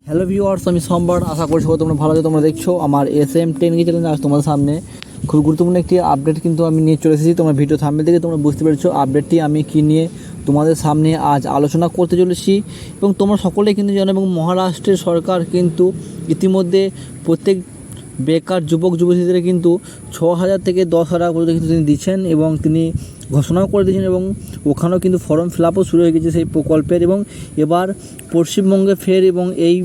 Hello viewers, আমি সম্বার। আশা করছি তোমরা ভালো আছো। তোমরা দেখছো আমার SM10 চ্যানেলে। আজ তোমাদের সামনে খুব গুরুত্বপূর্ণ একটি আপডেট কিন্তু আমি নিয়ে চলে এসেছি। তোমরা ভিডিও থাম্বনেল থেকে তোমরা বুঝতে পেরেছো আপডেটটি আমি কী নিয়ে তোমাদের সামনে আজ আলোচনা করতে চলেছি। এবং তোমরা সকলেই কিন্তু জানো, এবং মহারাষ্ট্রের সরকার কিন্তু ইতিমধ্যে প্রত্যেক বেকার যুবক যুবতীদের কিন্তু 6,000 থেকে 10,000 টাকা পর্যন্ত কিন্তু তিনি দিচ্ছেন, এবং তিনি ঘোষণাও করে দিয়েছেন, এবং ওখানেও কিন্তু ফর্ম ফিল আপও শুরু হয়ে গেছে সেই প্রকল্পের। এবং এবার পশ্চিমবঙ্গে ফের এবং এই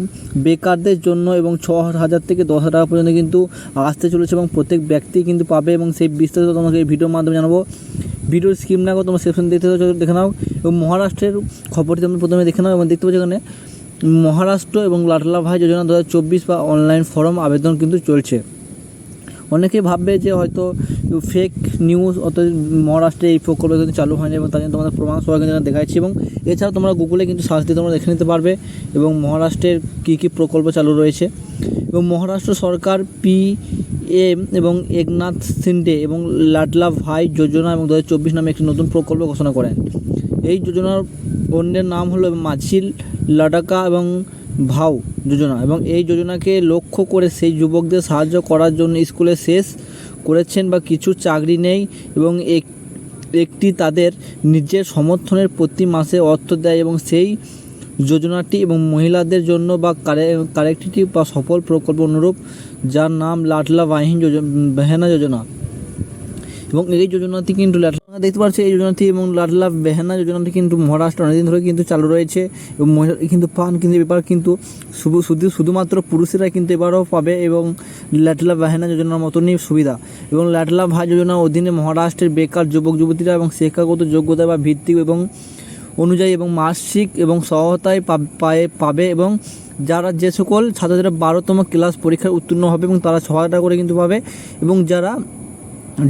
বেকারদের জন্য এবং 6,000 থেকে 10,000 টাকা পর্যন্ত কিন্তু আসতে চলেছে, এবং প্রত্যেক ব্যক্তি কিন্তু পাবে। এবং সেই বিস্তারিত তোমাকে এই ভিডিওর মাধ্যমে জানাবো। ভিডিওর স্কিপ না করে তোমার সেকশন দেখে নাও, এবং মহারাষ্ট্রের খবরটি তোমরা প্রথমে দেখে নাও। এবং দেখতে পাচ্ছ এখানে মহারাষ্ট্র এবং লাডলা ভাই যোজনা 2024 বা অনলাইন ফর্ম আবেদন কিন্তু চলছে। অনেকেই ভাববে যে হয়তো ফেক নিউজ, অত মহারাষ্ট্রে এই প্রকল্প কিন্তু চালু হয়নি, এবং তার জন্য তোমাদের প্রমাণ সবাই কিন্তু দেখাচ্ছি। এবং এছাড়াও তোমরা গুগলে কিন্তু সার্চ দিয়ে তোমরা দেখে নিতে পারবে এবং মহারাষ্ট্রের কী কী প্রকল্প চালু রয়েছে। এবং মহারাষ্ট্র সরকার PM এবং একনাথ শিন্ডে এবং লাডলা ভাই যোজনা এবং 2024 নামে একটি নতুন প্রকল্প ঘোষণা করেন। এই যোজনার অন্যের নাম হলো মাঝিল লাডাকা এবং ভাও যোজনা। এবং এই যোজনাকে লক্ষ্য করে সেই যুবকদের সাহায্য করার জন্য স্কুলে শেষ করেছেন বা কিছু চাকরি নেই, এবং একটি তাদের নিজের সমর্থনের প্রতি মাসে অর্থ দেয়। এবং সেই যোজনাটি এবং মহিলাদের জন্য বা কারেক্টিভ বা সফল প্রকল্প অনুরূপ, যার নাম লাডলা বেহেনা যোজনা। এবং এই যোজনাটি কিন্তু দেখতে পাচ্ছি, এই যোজনাটি এবং লাডলা বেহেনা যোজনাটি কিন্তু মহারাষ্ট্র অনেকদিন ধরে কিন্তু চালু রয়েছে, এবং মহিলা কিন্তু পান, কিন্তু এবার কিন্তু শুধুমাত্র পুরুষেরা কিন্তু এবারও পাবে, এবং লাডলা বেহেনা যোজনার মতনই সুবিধা। এবং লাডলা ভাই যোজনার অধীনে মহারাষ্ট্রের বেকার যুবক যুবতীরা এবং শিক্ষাগত যোগ্যতা বা ভিত্তি এবং অনুযায়ী এবং মাসিক এবং সহায়তায় পাবে। এবং যারা যে সকল ছাত্রছাত্রীরা 12তম ক্লাস পরীক্ষায় উত্তীর্ণ হবে এবং তারা 6,000 টাকা করে কিন্তু পাবে। এবং যারা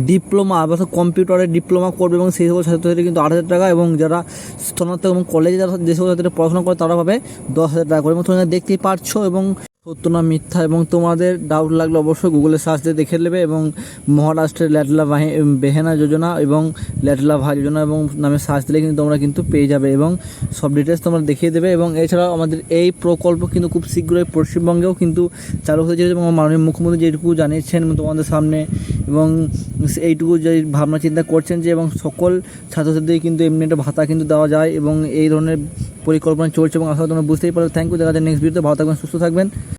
ডিপ্লোমা বা কম্পিউটারে ডিপ্লোমা করবে এবং সেই সকল ছাত্রছাত্রী কিন্তু 8,000 টাকা, এবং যারা স্নাতক এবং কলেজে যারা যে সকল ছাত্রীরা পড়াশোনা করে তারা পাবে 10,000 টাকা করে। এবং তোমরা দেখতেই পারছো, এবং সত্য না মিথ্যা, এবং তোমাদের ডাউট লাগলে অবশ্যই গুগলে সার্চ দিয়ে দেখে নেবে। এবং মহারাষ্ট্রের লাডলা বেহেনা যোজনা এবং লাডলা ভাই যোজনা এবং নামে সার্চ দিলে কিন্তু তোমরা কিন্তু পেয়ে যাবে, এবং সব ডিটেলস তোমরা দেখিয়ে দেবে। এবং এছাড়াও আমাদের এই প্রকল্প কিন্তু খুব শীঘ্রই পশ্চিমবঙ্গেও কিন্তু চালু হয়েছে, এবং মাননীয় মুখ্যমন্ত্রী যেটুকু জানিয়েছেন তোমাদের সামনে, এবং এইটুকু যে ভাবনা চিন্তা করছেন যে এবং সকল ছাত্রছাত্রী কিন্তু এমনি একটা ভাতা কিন্তু দেওয়া যায়, এবং এই ধরনের পরিকল্পনা চলছে। এবং আসলে তোমরা বুঝতেই পারো। Thank you. দেখা যায় নেক্সট ভিডিওতে। ভালো থাকবেন, সুস্থ থাকবেন।